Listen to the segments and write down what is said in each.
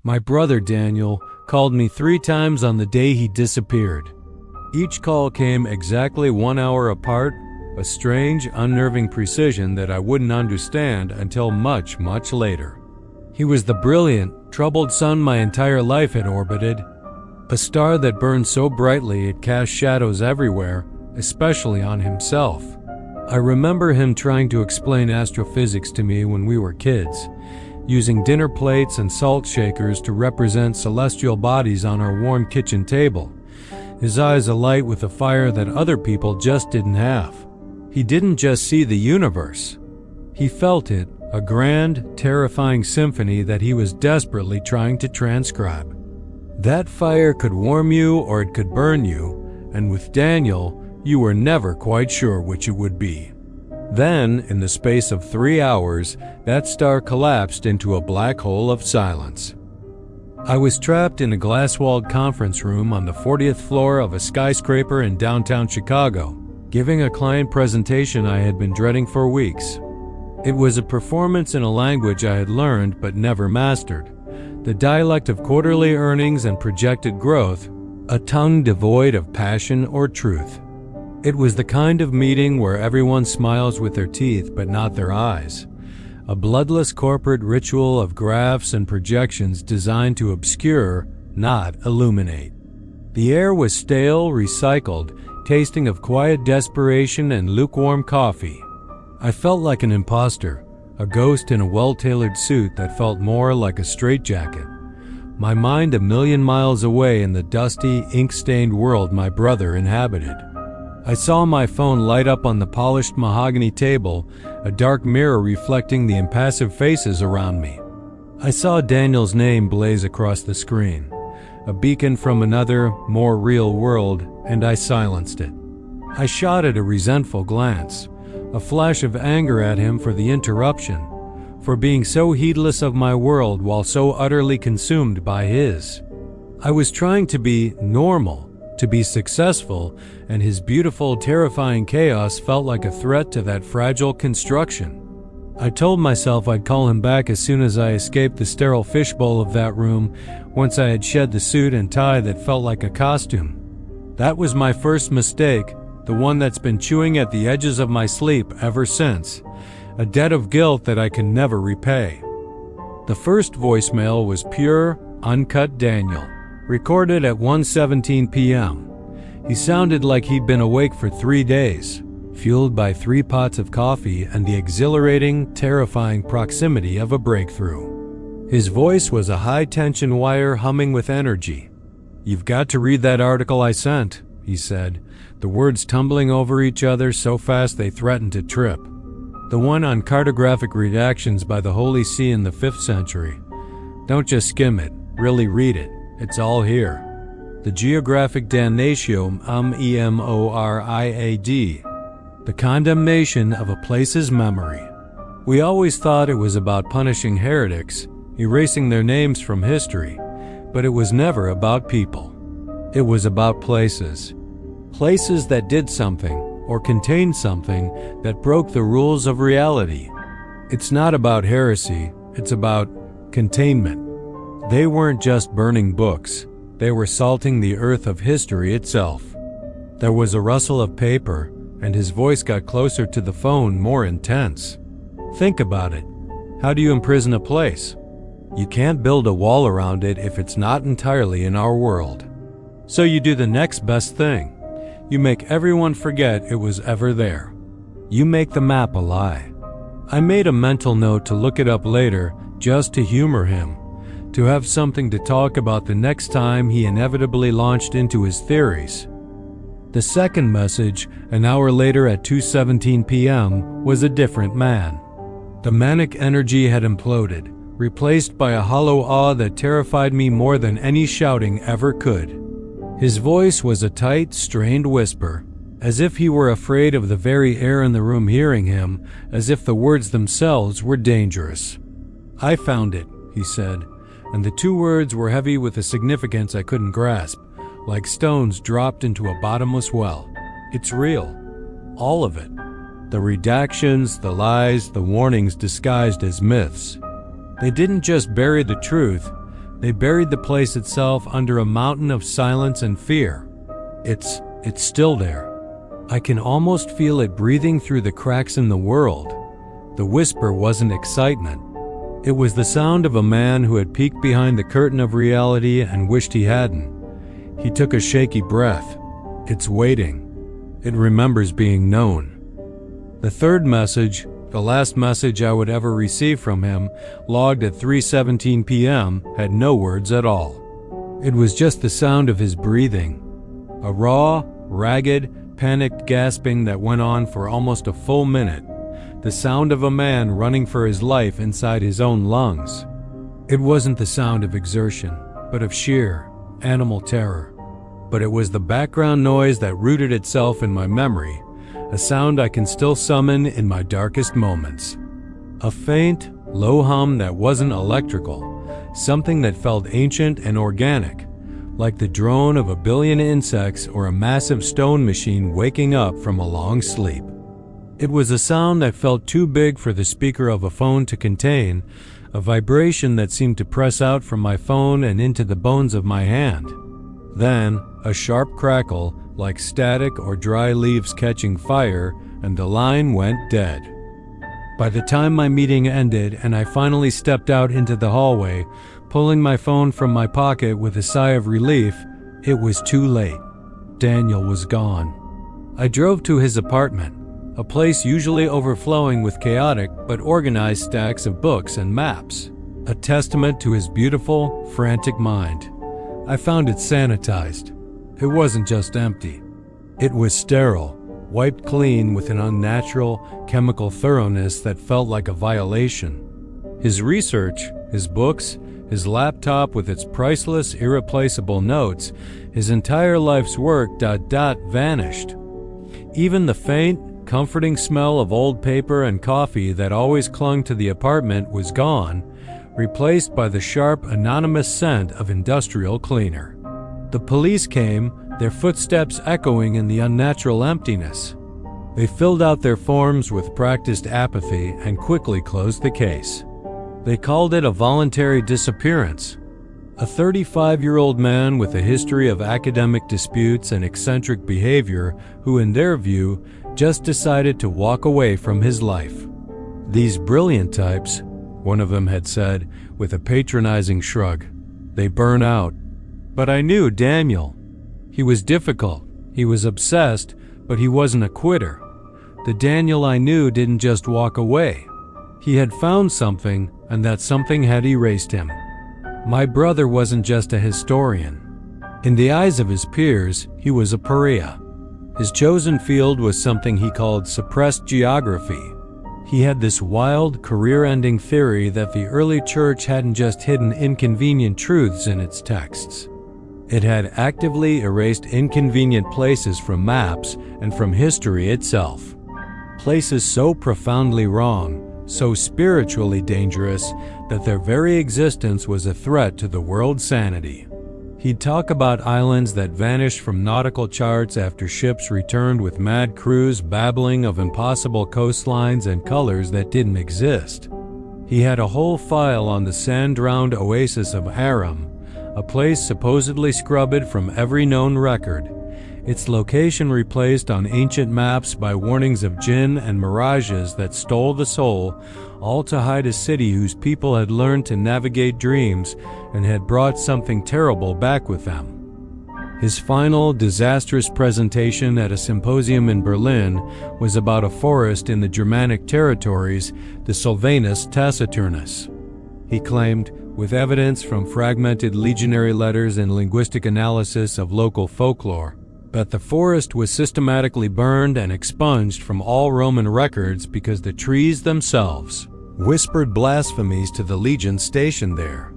My brother Daniel called me 3 times on the day he disappeared. Each call came exactly 1 hour apart, a strange, unnerving precision that I wouldn't understand until much, much later. He was the brilliant, troubled sun my entire life had orbited, a star that burned so brightly it cast shadows everywhere, especially on himself. I remember him trying to explain astrophysics to me when we were kids, using dinner plates and salt shakers to represent celestial bodies on our warm kitchen table, his eyes alight with a fire that other people just didn't have. He didn't just see the universe. He felt it, a grand, terrifying symphony that he was desperately trying to transcribe. That fire could warm you or it could burn you, and with Daniel, you were never quite sure which it would be. Then, in the space of 3 hours, that star collapsed into a black hole of silence. I was trapped in a glass-walled conference room on the 40th floor of a skyscraper in downtown Chicago, giving a client presentation I had been dreading for weeks. It was a performance in a language I had learned but never mastered, the dialect of quarterly earnings and projected growth, a tongue devoid of passion or truth. It was the kind of meeting where everyone smiles with their teeth but not their eyes, a bloodless corporate ritual of graphs and projections designed to obscure, not illuminate. The air was stale, recycled, tasting of quiet desperation and lukewarm coffee. I felt like an imposter, a ghost in a well-tailored suit that felt more like a straitjacket, my mind a million miles away in the dusty, ink-stained world my brother inhabited. I saw my phone light up on the polished mahogany table, a dark mirror reflecting the impassive faces around me. I saw Daniel's name blaze across the screen, a beacon from another, more real world, and I silenced it. I shot at a resentful glance, a flash of anger at him for the interruption, for being so heedless of my world while so utterly consumed by his. I was trying to be normal, to be successful, and his beautiful, terrifying chaos felt like a threat to that fragile construction. I told myself I'd call him back as soon as I escaped the sterile fishbowl of that room, once I had shed the suit and tie that felt like a costume. That was my first mistake, the one that's been chewing at the edges of my sleep ever since, a debt of guilt that I can never repay. The first voicemail was pure, uncut Daniel, recorded at 1:17 p.m. He sounded like he'd been awake for 3 days, fueled by 3 pots of coffee and the exhilarating, terrifying proximity of a breakthrough. His voice was a high-tension wire humming with energy. "You've got to read that article I sent," he said, the words tumbling over each other so fast they threatened to trip. "The one on cartographic redactions by the Holy See in the 5th century. Don't just skim it, really read it. It's all here. The geographic damnatio memoriad, the condemnation of a place's memory." We always thought it was about punishing heretics, erasing their names from history, but it was never about people. It was about places. Places that did something, or contained something, that broke the rules of reality. It's not about heresy, it's about containment. They weren't just burning books, they were salting the earth of history itself. There was a rustle of paper, and his voice got closer to the phone, more intense. Think about it. How do you imprison a place? You can't build a wall around it if it's not entirely in our world. So you do the next best thing. You make everyone forget it was ever there. You make the map a lie. I made a mental note to look it up later, just to humor him, to have something to talk about the next time he inevitably launched into his theories. The second message, an hour later at 2:17 p.m., was a different man. The manic energy had imploded, replaced by a hollow awe that terrified me more than any shouting ever could. His voice was a tight, strained whisper, as if he were afraid of the very air in the room hearing him, as if the words themselves were dangerous. "I found it," he said, and the 2 words were heavy with a significance I couldn't grasp, like stones dropped into a bottomless well. "It's real. All of it. The redactions, the lies, the warnings disguised as myths. They didn't just bury the truth, They buried the place itself under a mountain of silence and fear. It's still there. I can almost feel it breathing through the cracks in the world. The whisper wasn't excitement. It was the sound of a man who had peeked behind the curtain of reality and wished he hadn't. He took a shaky breath. It's waiting. It remembers being known. The third message, the last message I would ever receive from him, logged at 3:17 p.m., had no words at all. It was just the sound of his breathing. A raw, ragged, panicked gasping that went on for almost a full minute. The sound of a man running for his life inside his own lungs. It wasn't the sound of exertion, but of sheer, animal terror. But it was the background noise that rooted itself in my memory, a sound I can still summon in my darkest moments. A faint, low hum that wasn't electrical, something that felt ancient and organic, like the drone of a billion insects or a massive stone machine waking up from a long sleep. It was a sound that felt too big for the speaker of a phone to contain, a vibration that seemed to press out from my phone and into the bones of my hand. Then, a sharp crackle, like static or dry leaves catching fire, and the line went dead. By the time my meeting ended and I finally stepped out into the hallway, pulling my phone from my pocket with a sigh of relief, it was too late. Daniel was gone. I drove to his apartment, a place usually overflowing with chaotic but organized stacks of books and maps, a testament to his beautiful, frantic mind. I found it sanitized. It wasn't just empty. It was sterile, wiped clean with an unnatural, chemical thoroughness that felt like a violation. His research, his books, his laptop with its priceless, irreplaceable notes, his entire life's work vanished. Even the faint, comforting smell of old paper and coffee that always clung to the apartment was gone, replaced by the sharp, anonymous scent of industrial cleaner. The police came, their footsteps echoing in the unnatural emptiness. They filled out their forms with practiced apathy and quickly closed the case. They called it a voluntary disappearance. A 35-year-old man with a history of academic disputes and eccentric behavior who, in their view, just decided to walk away from his life. These brilliant types, one of them had said, with a patronizing shrug, they burn out. But I knew Daniel. He was difficult, he was obsessed, but he wasn't a quitter. The Daniel I knew didn't just walk away. He had found something, and that something had erased him. My brother wasn't just a historian. In the eyes of his peers, he was a pariah. His chosen field was something he called suppressed geography. He had this wild, career-ending theory that the early church hadn't just hidden inconvenient truths in its texts. It had actively erased inconvenient places from maps and from history itself. Places so profoundly wrong, so spiritually dangerous, that their very existence was a threat to the world's sanity. He'd talk about islands that vanished from nautical charts after ships returned with mad crews babbling of impossible coastlines and colors that didn't exist. He had a whole file on the sand-drowned oasis of Aram, a place supposedly scrubbed from every known record, its location replaced on ancient maps by warnings of jinn and mirages that stole the soul, all to hide a city whose people had learned to navigate dreams and had brought something terrible back with them. His final, disastrous presentation at a symposium in Berlin was about a forest in the Germanic territories, the Sylvanus Taciturnus. He claimed, with evidence from fragmented legionary letters and linguistic analysis of local folklore, that the forest was systematically burned and expunged from all Roman records because the trees themselves whispered blasphemies to the legions stationed there.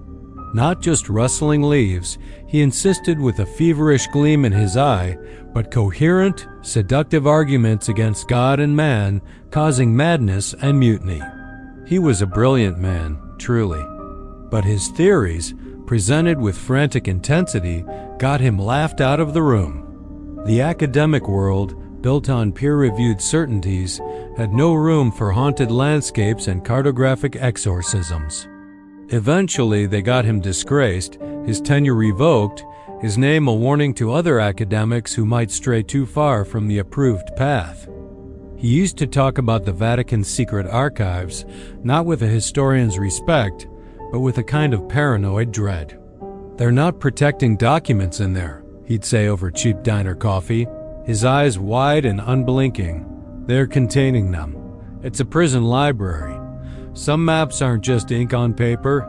Not just rustling leaves, he insisted with a feverish gleam in his eye, but coherent, seductive arguments against God and man, causing madness and mutiny. He was a brilliant man, truly. But his theories, presented with frantic intensity, got him laughed out of the room. The academic world, built on peer-reviewed certainties, had no room for haunted landscapes and cartographic exorcisms. Eventually, they got him disgraced, his tenure revoked, his name a warning to other academics who might stray too far from the approved path. He used to talk about the Vatican's secret archives, not with a historian's respect, but with a kind of paranoid dread. "They're not protecting documents in there," he'd say over cheap diner coffee, his eyes wide and unblinking. "They're containing them. It's a prison library. Some maps aren't just ink on paper.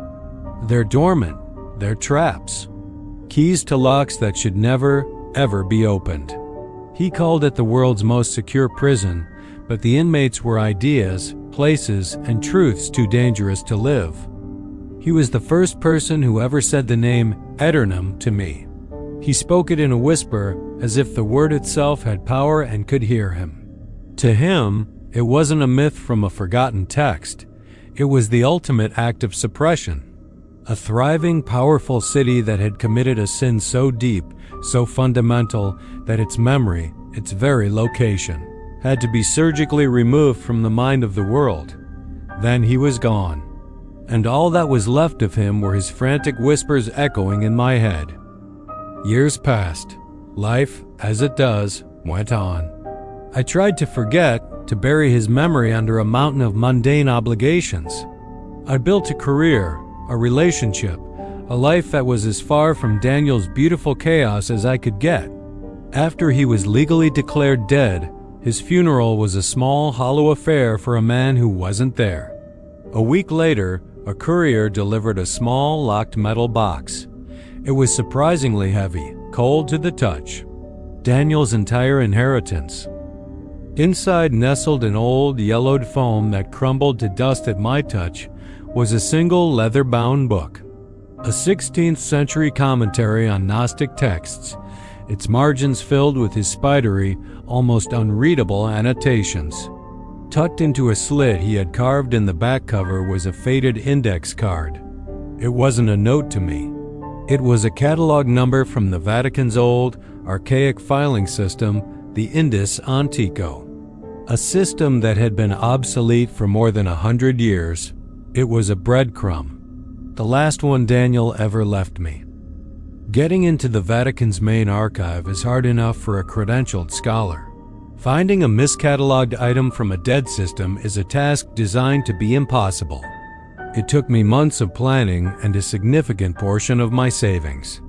They're dormant. They're traps. Keys to locks that should never, ever be opened." He called it the world's most secure prison, but the inmates were ideas, places, and truths too dangerous to live. He was the first person who ever said the name Eternum to me. He spoke it in a whisper, as if the word itself had power and could hear him. To him, it wasn't a myth from a forgotten text. It was the ultimate act of suppression. A thriving, powerful city that had committed a sin so deep, so fundamental, that its memory, its very location, had to be surgically removed from the mind of the world. Then he was gone. And all that was left of him were his frantic whispers echoing in my head. Years passed. Life, as it does, went on. I tried to forget, to bury his memory under a mountain of mundane obligations. I built a career, a relationship, a life that was as far from Daniel's beautiful chaos as I could get. After he was legally declared dead, his funeral was a small, hollow affair for a man who wasn't there. A week later, a courier delivered a small, locked metal box. It was surprisingly heavy, cold to the touch. Daniel's entire inheritance. Inside, nestled in old, yellowed foam that crumbled to dust at my touch, was a single leather-bound book. A 16th century commentary on Gnostic texts, its margins filled with his spidery, almost unreadable annotations. Tucked into a slit he had carved in the back cover was a faded index card. It wasn't a note to me. It was a catalog number from the Vatican's old, archaic filing system, the Indus Antico. A system that had been obsolete for more than 100 years. It was a breadcrumb. The last one Daniel ever left me. Getting into the Vatican's main archive is hard enough for a credentialed scholar. Finding a miscatalogued item from a dead system is a task designed to be impossible. It took me months of planning and a significant portion of my savings.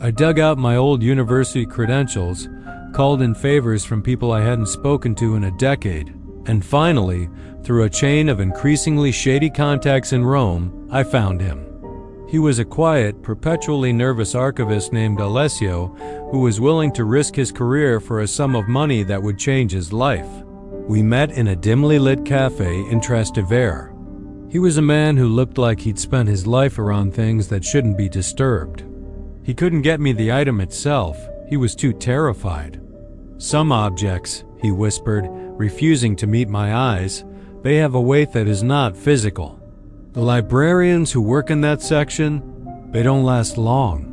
I dug out my old university credentials, called in favors from people I hadn't spoken to in a decade, and finally, through a chain of increasingly shady contacts in Rome, I found him. He was a quiet, perpetually nervous archivist named Alessio who was willing to risk his career for a sum of money that would change his life. We met in a dimly lit cafe in Trastevere. He was a man who looked like he'd spent his life around things that shouldn't be disturbed. He couldn't get me the item itself. He was too terrified. "Some objects," he whispered, refusing to meet my eyes, "they have a weight that is not physical. The librarians who work in that section, they don't last long."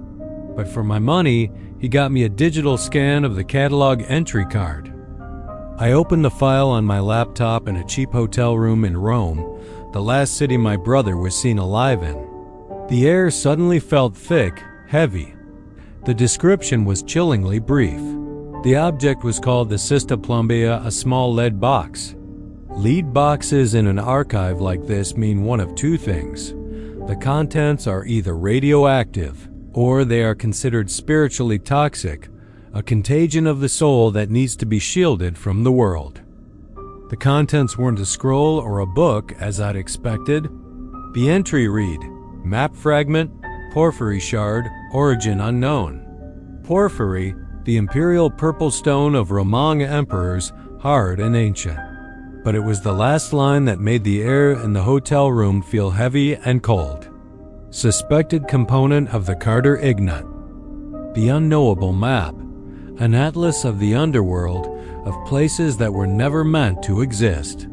But for my money, he got me a digital scan of the catalog entry card. I opened the file on my laptop in a cheap hotel room in Rome, the last city my brother was seen alive in. The air suddenly felt thick, heavy. The description was chillingly brief. The object was called the Cista Plumbea, a small lead box. Lead boxes in an archive like this mean one of two things. The contents are either radioactive, or they are considered spiritually toxic, a contagion of the soul that needs to be shielded from the world. The contents weren't a scroll or a book, as I'd expected. The entry read, "Map fragment, porphyry shard, origin unknown." Porphyry, the imperial purple stone of Roman emperors, hard and ancient. But it was the last line that made the air in the hotel room feel heavy and cold. Suspected component of the Carter Ignat. The unknowable map, an atlas of the underworld, of places that were never meant to exist.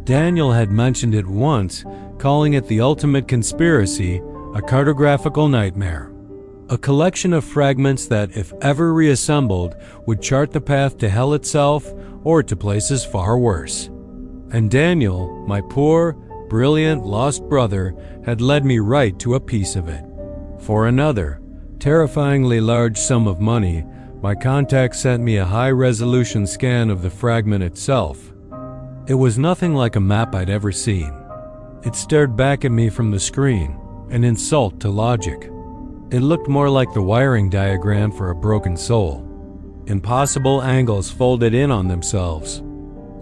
Daniel had mentioned it once, calling it the ultimate conspiracy, a cartographical nightmare. A collection of fragments that, if ever reassembled, would chart the path to hell itself or to places far worse. And Daniel, my poor, brilliant lost brother had led me right to a piece of it. For another, terrifyingly large sum of money, my contact sent me a high-resolution scan of the fragment itself. It was nothing like a map I'd ever seen. It stared back at me from the screen, an insult to logic. It looked more like the wiring diagram for a broken soul. Impossible angles folded in on themselves.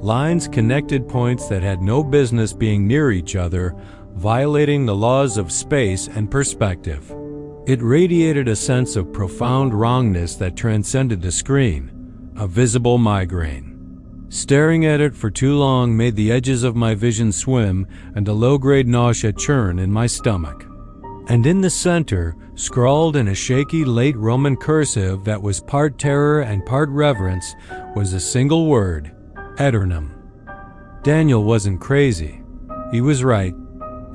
Lines connected points that had no business being near each other, violating the laws of space and perspective. It radiated a sense of profound wrongness that transcended the screen, a visible migraine. Staring at it for too long made the edges of my vision swim and a low-grade nausea churn in my stomach. And in the center, scrawled in a shaky late Roman cursive that was part terror and part reverence, was a single word: Aeternum. Daniel wasn't crazy. He was right,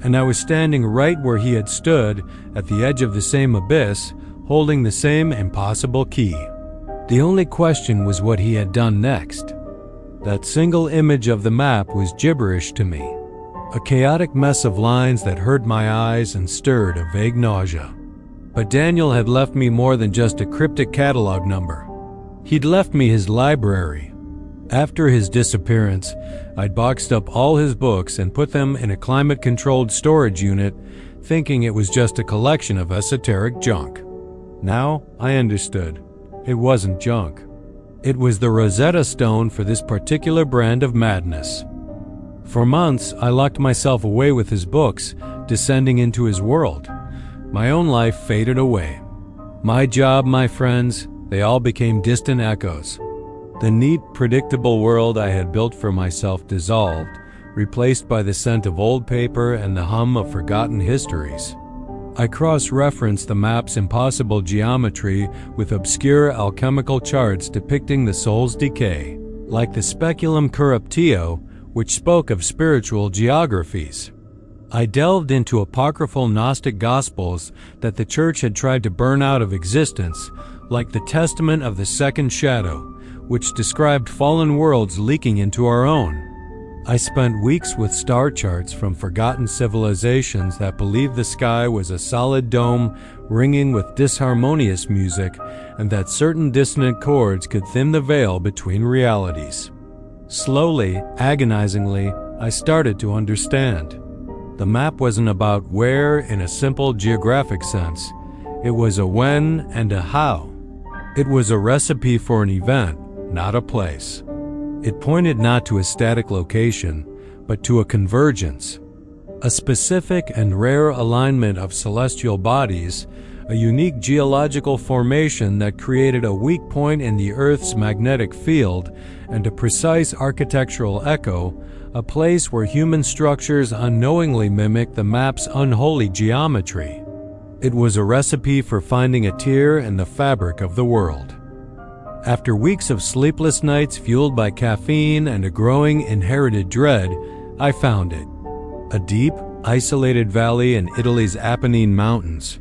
and I was standing right where he had stood, at the edge of the same abyss, holding the same impossible key. The only question was what he had done next. That single image of the map was gibberish to me, a chaotic mess of lines that hurt my eyes and stirred a vague nausea. But Daniel had left me more than just a cryptic catalog number. He'd left me his library. After his disappearance, I'd boxed up all his books and put them in a climate-controlled storage unit, thinking it was just a collection of esoteric junk. Now, I understood. It wasn't junk. It was the Rosetta Stone for this particular brand of madness. For months, I locked myself away with his books, descending into his world. My own life faded away. My job, my friends, they all became distant echoes. The neat, predictable world I had built for myself dissolved, replaced by the scent of old paper and the hum of forgotten histories. I cross-referenced the map's impossible geometry with obscure alchemical charts depicting the soul's decay, like the Speculum Corruptio, which spoke of spiritual geographies. I delved into apocryphal Gnostic Gospels that the Church had tried to burn out of existence, like the Testament of the Second Shadow, which described fallen worlds leaking into our own. I spent weeks with star charts from forgotten civilizations that believed the sky was a solid dome ringing with disharmonious music, and that certain dissonant chords could thin the veil between realities. Slowly, agonizingly, I started to understand. The map wasn't about where in a simple geographic sense. It was a when and a how. It was a recipe for an event, not a place. It pointed not to a static location, but to a convergence, a specific and rare alignment of celestial bodies, a unique geological formation that created a weak point in the Earth's magnetic field, and a precise architectural echo, a place where human structures unknowingly mimic the map's unholy geometry. It was a recipe for finding a tear in the fabric of the world. After weeks of sleepless nights fueled by caffeine and a growing inherited dread, I found it. A deep, isolated valley in Italy's Apennine Mountains.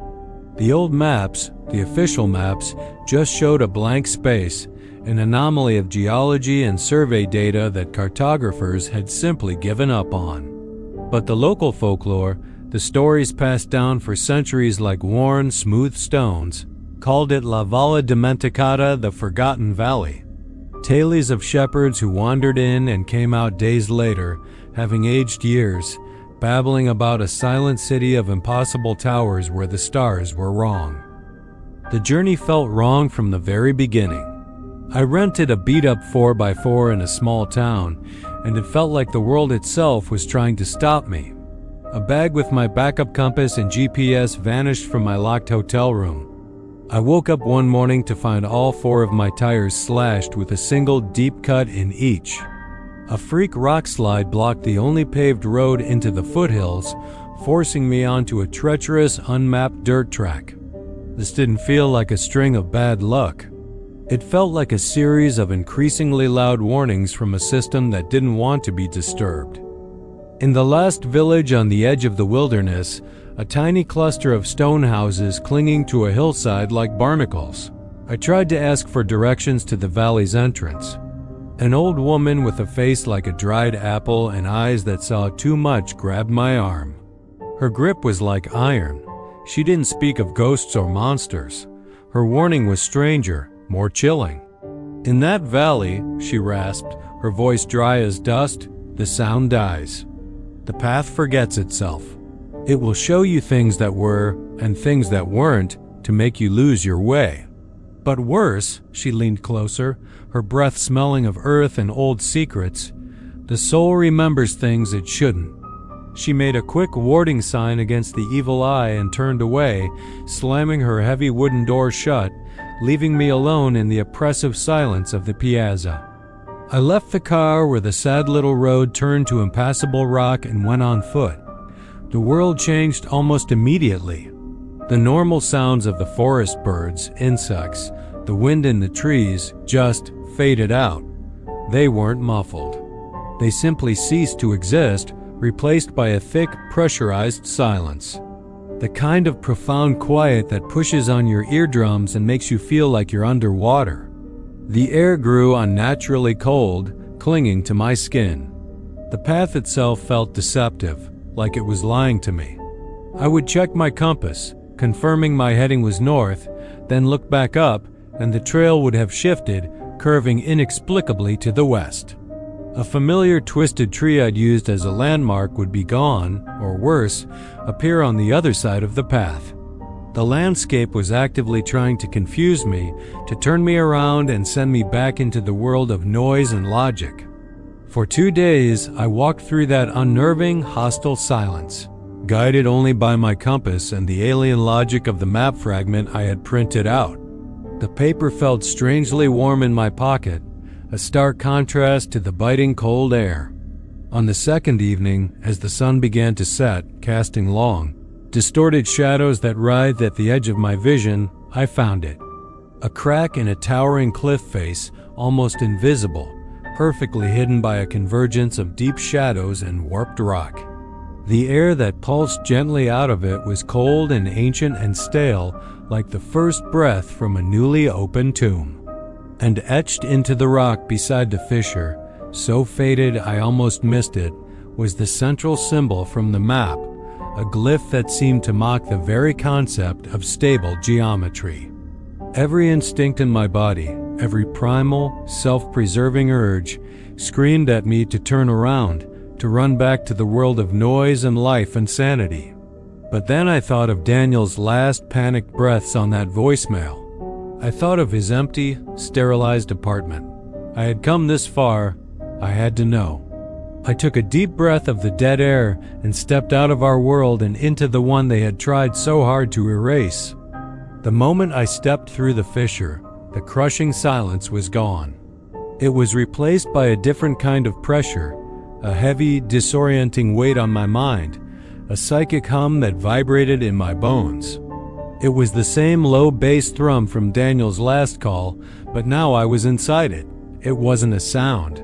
The old maps, the official maps, just showed a blank space, an anomaly of geology and survey data that cartographers had simply given up on. But the local folklore, the stories passed down for centuries like worn, smooth stones, called it La Valle Dimenticata, the Forgotten Valley. Tales of shepherds who wandered in and came out days later, having aged years, babbling about a silent city of impossible towers where the stars were wrong. The journey felt wrong from the very beginning. I rented a beat-up 4x4 in a small town, and it felt like the world itself was trying to stop me. A bag with my backup compass and GPS vanished from my locked hotel room. I woke up one morning to find all 4 of my tires slashed with a single deep cut in each. A freak rock slide blocked the only paved road into the foothills, forcing me onto a treacherous, unmapped dirt track. This didn't feel like a string of bad luck. It felt like a series of increasingly loud warnings from a system that didn't want to be disturbed. In the last village on the edge of the wilderness, a tiny cluster of stone houses clinging to a hillside like barnacles. I tried to ask for directions to the valley's entrance. An old woman with a face like a dried apple and eyes that saw too much grabbed my arm. Her grip was like iron. She didn't speak of ghosts or monsters. Her warning was stranger, more chilling. "In that valley," she rasped, her voice dry as dust, "the sound dies. The path forgets itself. It will show you things that were and things that weren't to make you lose your way. But worse," she leaned closer, her breath smelling of earth and old secrets, "the soul remembers things it shouldn't." She made a quick warding sign against the evil eye and turned away, slamming her heavy wooden door shut, leaving me alone in the oppressive silence of the piazza. I left the car where the sad little road turned to impassable rock and went on foot. The world changed almost immediately. The normal sounds of the forest birds, insects, the wind in the trees just faded out. They weren't muffled. They simply ceased to exist, replaced by a thick, pressurized silence. The kind of profound quiet that pushes on your eardrums and makes you feel like you're underwater. The air grew unnaturally cold, clinging to my skin. The path itself felt deceptive, like it was lying to me. I would check my compass, confirming my heading was north, then look back up, and the trail would have shifted, curving inexplicably to the west. A familiar twisted tree I'd used as a landmark would be gone, or worse, appear on the other side of the path. The landscape was actively trying to confuse me, to turn me around and send me back into the world of noise and logic. For 2 days, I walked through that unnerving, hostile silence, guided only by my compass and the alien logic of the map fragment I had printed out. The paper felt strangely warm in my pocket, a stark contrast to the biting cold air. On the second evening, as the sun began to set, casting long, distorted shadows that writhed at the edge of my vision, I found it. A crack in a towering cliff face, almost invisible, perfectly hidden by a convergence of deep shadows and warped rock. The air that pulsed gently out of it was cold and ancient and stale, like the first breath from a newly opened tomb. And etched into the rock beside the fissure, so faded I almost missed it, was the central symbol from the map, a glyph that seemed to mock the very concept of stable geometry. Every instinct in my body, every primal, self-preserving urge, screamed at me to turn around, to run back to the world of noise and life and sanity. But then I thought of Daniel's last panicked breaths on that voicemail. I thought of his empty, sterilized apartment. I had come this far, I had to know. I took a deep breath of the dead air and stepped out of our world and into the one they had tried so hard to erase. The moment I stepped through the fissure, the crushing silence was gone. It was replaced by a different kind of pressure, a heavy, disorienting weight on my mind, a psychic hum that vibrated in my bones. It was the same low bass thrum from Daniel's last call, but now I was inside it. It wasn't a sound.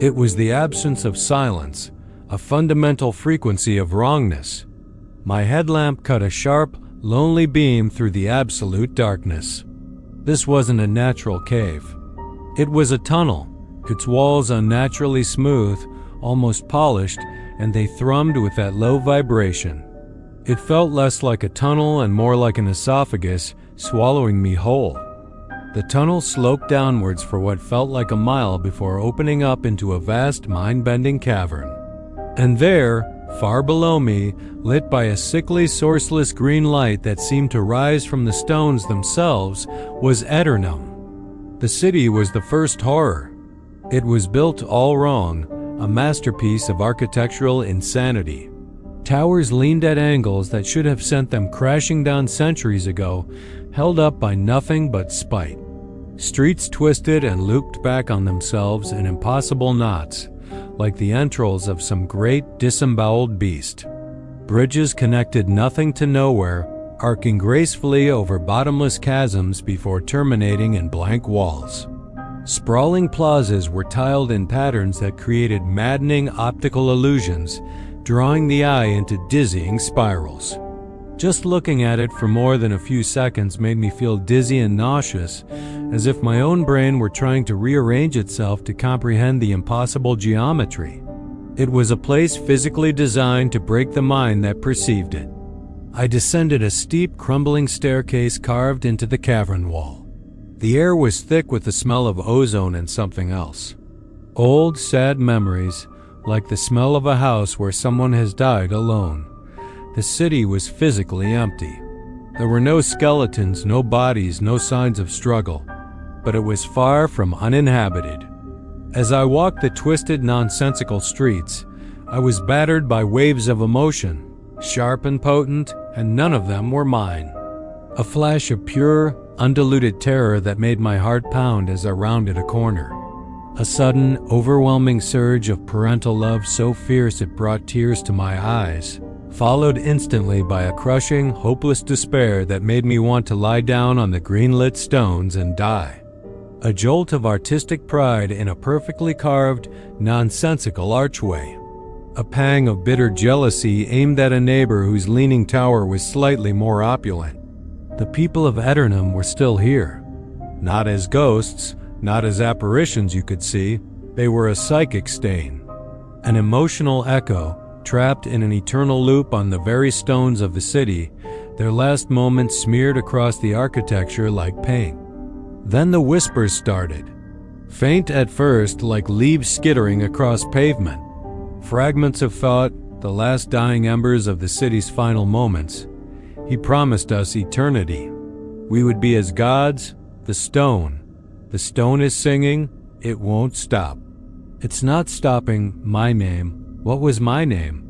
It was the absence of silence, a fundamental frequency of wrongness. My headlamp cut a sharp, lonely beam through the absolute darkness. This wasn't a natural cave. It was a tunnel, its walls unnaturally smooth, almost polished, and they thrummed with that low vibration. It felt less like a tunnel and more like an esophagus swallowing me whole. The tunnel sloped downwards for what felt like a mile before opening up into a vast, mind-bending cavern. And there, far below me, lit by a sickly, sourceless green light that seemed to rise from the stones themselves, was Eternum. The city was the first horror. It was built all wrong, a masterpiece of architectural insanity. Towers leaned at angles that should have sent them crashing down centuries ago, held up by nothing but spite. Streets twisted and looped back on themselves in impossible knots, like the entrails of some great disemboweled beast. Bridges connected nothing to nowhere, arcing gracefully over bottomless chasms before terminating in blank walls. Sprawling plazas were tiled in patterns that created maddening optical illusions, drawing the eye into dizzying spirals. Just looking at it for more than a few seconds made me feel dizzy and nauseous, as if my own brain were trying to rearrange itself to comprehend the impossible geometry. It was a place physically designed to break the mind that perceived it. I descended a steep, crumbling staircase carved into the cavern wall. The air was thick with the smell of ozone and something else. Old, sad memories, like the smell of a house where someone has died alone. The city was physically empty. There were no skeletons, no bodies, no signs of struggle, but it was far from uninhabited. As I walked the twisted, nonsensical streets, I was battered by waves of emotion, sharp and potent, and none of them were mine. A flash of pure, undiluted terror that made my heart pound as I rounded a corner. A sudden, overwhelming surge of parental love so fierce it brought tears to my eyes, followed instantly by a crushing, hopeless despair that made me want to lie down on the green-lit stones and die. A jolt of artistic pride in a perfectly carved, nonsensical archway. A pang of bitter jealousy aimed at a neighbor whose leaning tower was slightly more opulent. The people of Eternum were still here. Not as ghosts, not as apparitions you could see, they were a psychic stain. An emotional echo, trapped in an eternal loop on the very stones of the city, their last moments smeared across the architecture like paint. Then the whispers started. Faint at first, like leaves skittering across pavement. Fragments of thought, the last dying embers of the city's final moments. He promised us eternity. We would be as gods, the stone. The stone is singing, it won't stop. It's not stopping, my name. What was my name?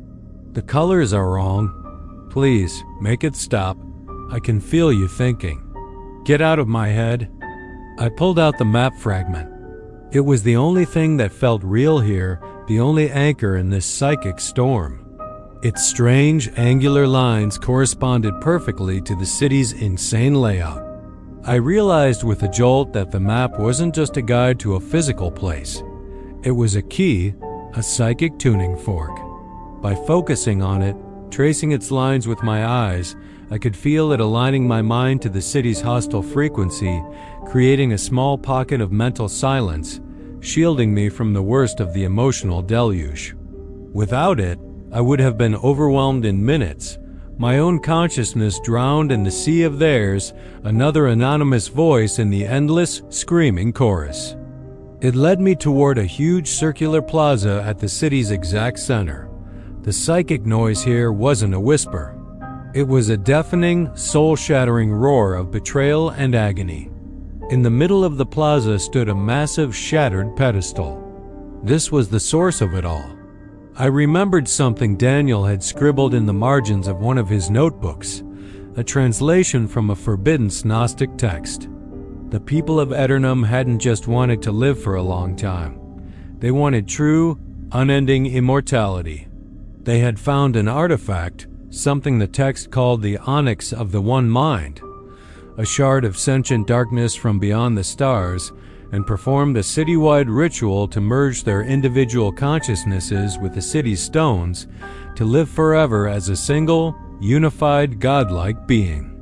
The colors are wrong. Please, make it stop. I can feel you thinking. Get out of my head. I pulled out the map fragment. It was the only thing that felt real here, the only anchor in this psychic storm. Its strange, angular lines corresponded perfectly to the city's insane layout. I realized with a jolt that the map wasn't just a guide to a physical place. It was a key, a psychic tuning fork. By focusing on it, tracing its lines with my eyes, I could feel it aligning my mind to the city's hostile frequency, creating a small pocket of mental silence, shielding me from the worst of the emotional deluge. Without it, I would have been overwhelmed in minutes, my own consciousness drowned in the sea of theirs, another anonymous voice in the endless, screaming chorus. It led me toward a huge circular plaza at the city's exact center. The psychic noise here wasn't a whisper. It was a deafening, soul-shattering roar of betrayal and agony. In the middle of the plaza stood a massive, shattered pedestal. This was the source of it all. I remembered something Daniel had scribbled in the margins of one of his notebooks, a translation from a forbidden Gnostic text. The people of Eternum hadn't just wanted to live for a long time. They wanted true, unending immortality. They had found an artifact, something the text called the onyx of the one mind, a shard of sentient darkness from beyond the stars, and performed a citywide ritual to merge their individual consciousnesses with the city's stones to live forever as a single, unified, godlike being.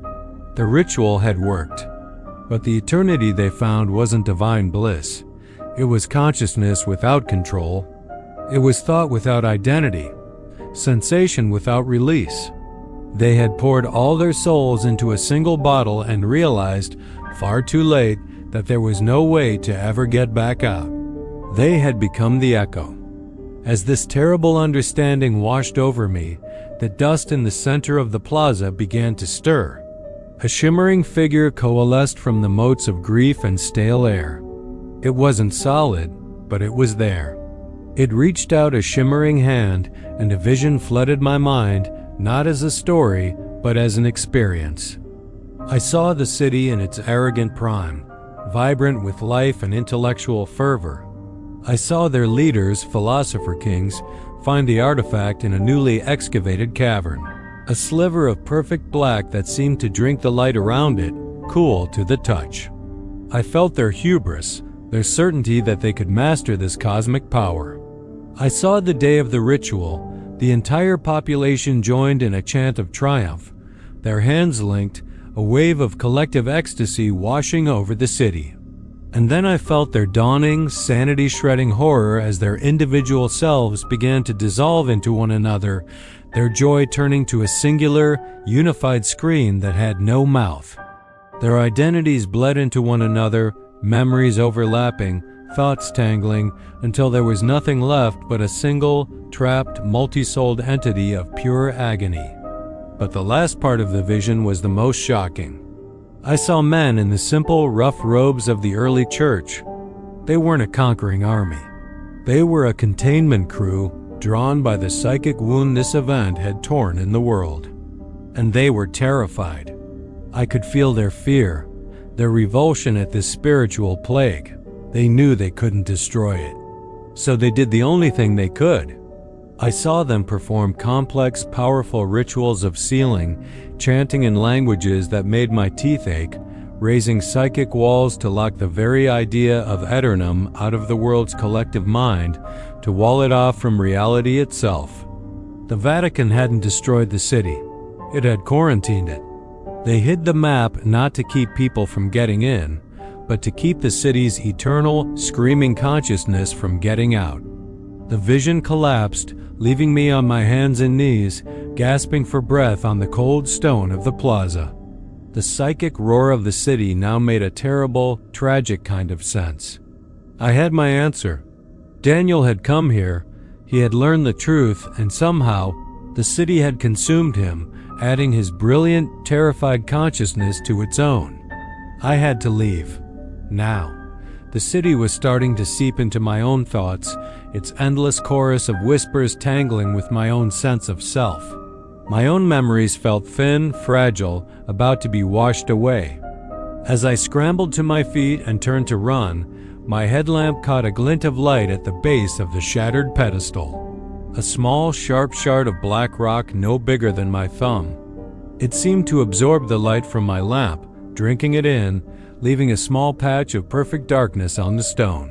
The ritual had worked, but the eternity they found wasn't divine bliss. It was consciousness without control. It was thought without identity, sensation without release. They had poured all their souls into a single bottle and realized, far too late, that there was no way to ever get back out. They had become the echo. As this terrible understanding washed over me, the dust in the center of the plaza began to stir. A shimmering figure coalesced from the motes of grief and stale air. It wasn't solid, but it was there. It reached out a shimmering hand, and a vision flooded my mind, not as a story, but as an experience. I saw the city in its arrogant prime, vibrant with life and intellectual fervor. I saw their leaders, philosopher kings, find the artifact in a newly excavated cavern, a sliver of perfect black that seemed to drink the light around it, cool to the touch. I felt their hubris, their certainty that they could master this cosmic power. I saw the day of the ritual. The entire population joined in a chant of triumph, their hands linked, a wave of collective ecstasy washing over the city. And then I felt their dawning, sanity-shredding horror as their individual selves began to dissolve into one another, their joy turning to a singular, unified scream that had no mouth. Their identities bled into one another, memories overlapping, thoughts tangling, until there was nothing left but a single, trapped, multi-souled entity of pure agony. But the last part of the vision was the most shocking. I saw men in the simple, rough robes of the early church. They weren't a conquering army. They were a containment crew drawn by the psychic wound this event had torn in the world. And they were terrified. I could feel their fear, their revulsion at this spiritual plague. They knew they couldn't destroy it. So they did the only thing they could. I saw them perform complex, powerful rituals of sealing, chanting in languages that made my teeth ache, raising psychic walls to lock the very idea of Eternum out of the world's collective mind, to wall it off from reality itself. The Vatican hadn't destroyed the city. It had quarantined it. They hid the map not to keep people from getting in, but to keep the city's eternal, screaming consciousness from getting out. The vision collapsed, leaving me on my hands and knees, gasping for breath on the cold stone of the plaza. The psychic roar of the city now made a terrible, tragic kind of sense. I had my answer. Daniel had come here, he had learned the truth, and somehow, the city had consumed him, adding his brilliant, terrified consciousness to its own. I had to leave. Now. The city was starting to seep into my own thoughts, its endless chorus of whispers tangling with my own sense of self. My own memories felt thin, fragile, about to be washed away. As I scrambled to my feet and turned to run, my headlamp caught a glint of light at the base of the shattered pedestal. A small, sharp shard of black rock no bigger than my thumb. It seemed to absorb the light from my lamp, drinking it in, leaving a small patch of perfect darkness on the stone.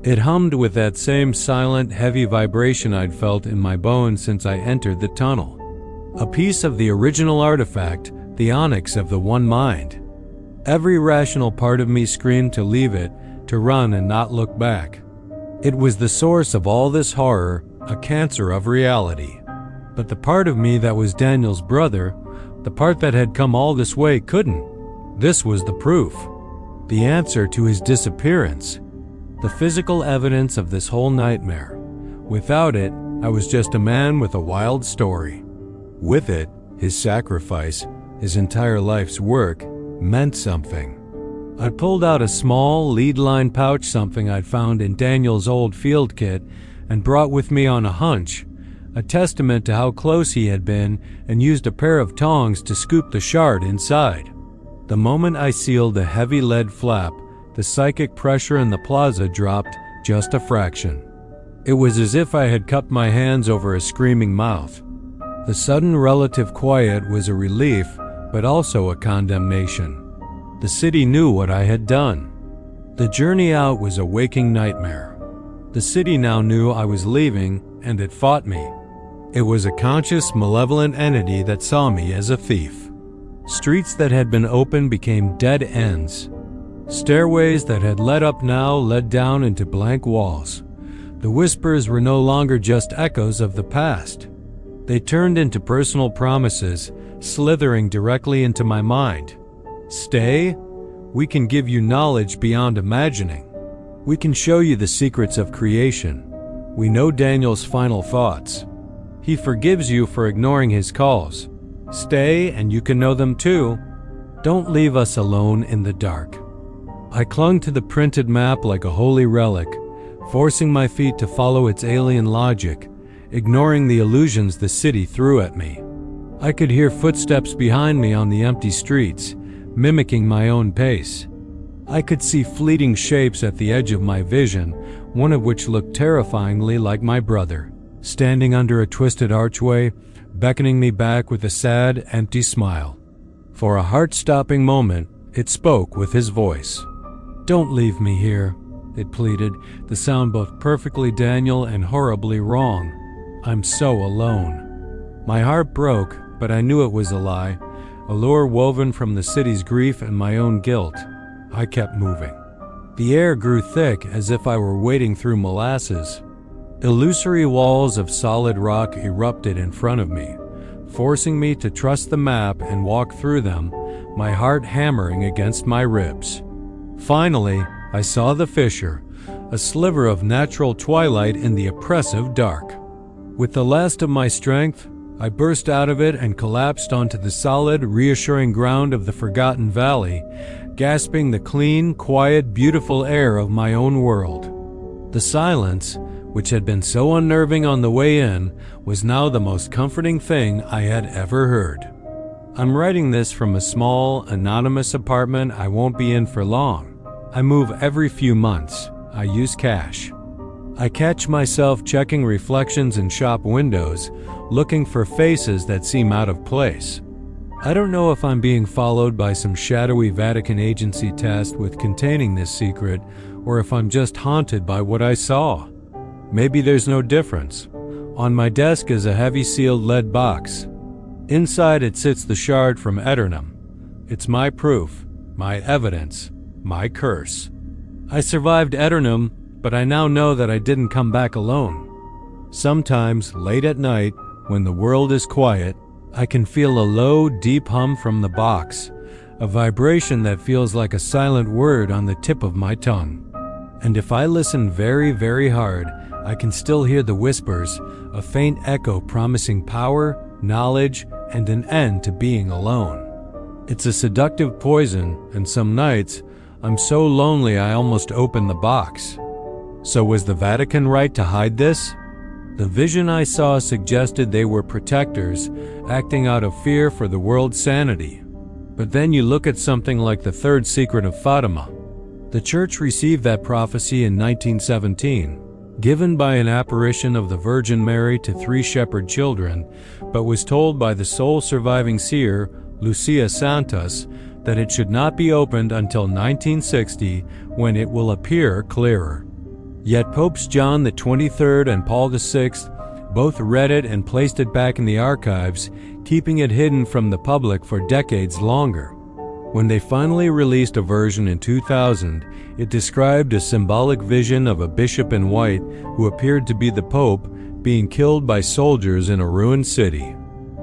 It hummed with that same silent, heavy vibration I'd felt in my bones since I entered the tunnel. A piece of the original artifact, the onyx of the one mind. Every rational part of me screamed to leave it, to run and not look back. It was the source of all this horror, a cancer of reality. But the part of me that was Daniel's brother, the part that had come all this way, couldn't. This was the proof. The answer to his disappearance. The physical evidence of this whole nightmare. Without it, I was just a man with a wild story. With it, his sacrifice, his entire life's work, meant something. I pulled out a small, lead-lined pouch, something I'd found in Daniel's old field kit, and brought with me on a hunch, a testament to how close he had been, and used a pair of tongs to scoop the shard inside. The moment I sealed the heavy lead flap, the psychic pressure in the plaza dropped just a fraction. It was as if I had cupped my hands over a screaming mouth. The sudden relative quiet was a relief, but also a condemnation. The city knew what I had done. The journey out was a waking nightmare. The city now knew I was leaving, and it fought me. It was a conscious, malevolent entity that saw me as a thief. Streets that had been open became dead ends. Stairways that had led up now led down into blank walls. The whispers were no longer just echoes of the past. They turned into personal promises, slithering directly into my mind. Stay. We can give you knowledge beyond imagining. We can show you the secrets of creation. We know Daniel's final thoughts. He forgives you for ignoring his calls. Stay, and you can know them too. Don't leave us alone in the dark. I clung to the printed map like a holy relic, forcing my feet to follow its alien logic, ignoring the illusions the city threw at me. I could hear footsteps behind me on the empty streets, mimicking my own pace. I could see fleeting shapes at the edge of my vision, one of which looked terrifyingly like my brother, standing under a twisted archway, beckoning me back with a sad, empty smile. For a heart-stopping moment, it spoke with his voice. "Don't leave me here," it pleaded, the sound both perfectly Daniel and horribly wrong. "I'm so alone." My heart broke, but I knew it was a lie, a lure woven from the city's grief and my own guilt. I kept moving. The air grew thick as if I were wading through molasses. Illusory walls of solid rock erupted in front of me, forcing me to trust the map and walk through them, my heart hammering against my ribs. Finally, I saw the fissure, a sliver of natural twilight in the oppressive dark. With the last of my strength, I burst out of it and collapsed onto the solid, reassuring ground of the forgotten valley, gasping the clean, quiet, beautiful air of my own world. The silence, which had been so unnerving on the way in, was now the most comforting thing I had ever heard. I'm writing this from a small, anonymous apartment I won't be in for long. I move every few months. I use cash. I catch myself checking reflections in shop windows, looking for faces that seem out of place. I don't know if I'm being followed by some shadowy Vatican agency tasked with containing this secret, or if I'm just haunted by what I saw. Maybe there's no difference. On my desk is a heavy sealed lead box. Inside it sits the shard from Eternum. It's my proof, my evidence, my curse. I survived Eternum, but I now know that I didn't come back alone. Sometimes, late at night, when the world is quiet, I can feel a low, deep hum from the box, a vibration that feels like a silent word on the tip of my tongue. And if I listen very, very hard, I can still hear the whispers, a faint echo promising power, knowledge, and an end to being alone. It's a seductive poison, and some nights, I'm so lonely I almost open the box. So was the Vatican right to hide this? The vision I saw suggested they were protectors, acting out of fear for the world's sanity. But then you look at something like the third secret of Fatima. The Church received that prophecy in 1917, given by an apparition of the Virgin Mary to 3 shepherd children, but was told by the sole surviving seer, Lucia Santos, that it should not be opened until 1960, when it will appear clearer. Yet Popes John XXIII and Paul VI both read it and placed it back in the archives, keeping it hidden from the public for decades longer. When they finally released a version in 2000, it described a symbolic vision of a bishop in white who appeared to be the Pope being killed by soldiers in a ruined city.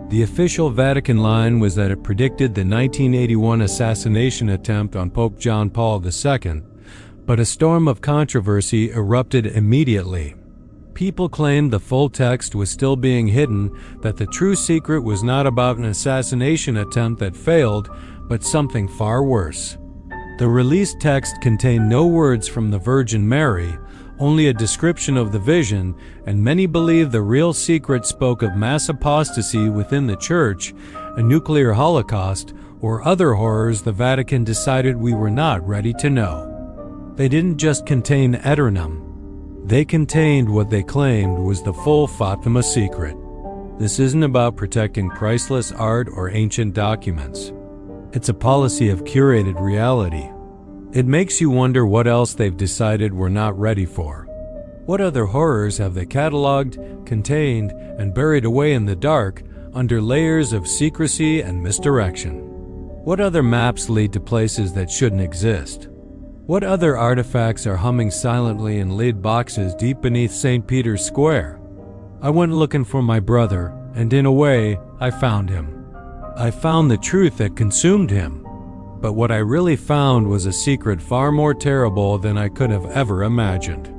The official Vatican line was that it predicted the 1981 assassination attempt on Pope John Paul II, but a storm of controversy erupted immediately. People claimed the full text was still being hidden, that the true secret was not about an assassination attempt that failed, but something far worse. The released text contained no words from the Virgin Mary, only a description of the vision, and many believe the real secret spoke of mass apostasy within the Church, a nuclear holocaust, or other horrors the Vatican decided we were not ready to know. They didn't just contain Eternum. They contained what they claimed was the full Fatima secret. This isn't about protecting priceless art or ancient documents. It's a policy of curated reality. It makes you wonder what else they've decided we're not ready for. What other horrors have they cataloged, contained, and buried away in the dark under layers of secrecy and misdirection? What other maps lead to places that shouldn't exist? What other artifacts are humming silently in lead boxes deep beneath St. Peter's Square? I went looking for my brother, and in a way, I found him. I found the truth that consumed him. But what I really found was a secret far more terrible than I could have ever imagined.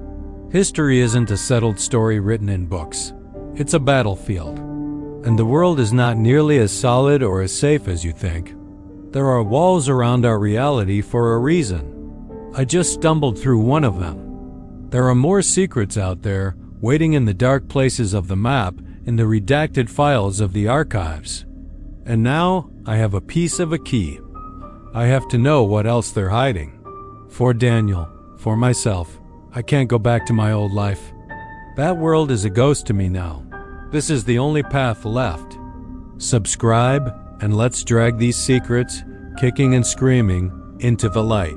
History isn't a settled story written in books. It's a battlefield. And the world is not nearly as solid or as safe as you think. There are walls around our reality for a reason. I just stumbled through one of them. There are more secrets out there, waiting in the dark places of the map, in the redacted files of the archives. And now, I have a piece of a key. I have to know what else they're hiding. For Daniel, for myself, I can't go back to my old life. That world is a ghost to me now. This is the only path left. Subscribe, and let's drag these secrets, kicking and screaming, into the light.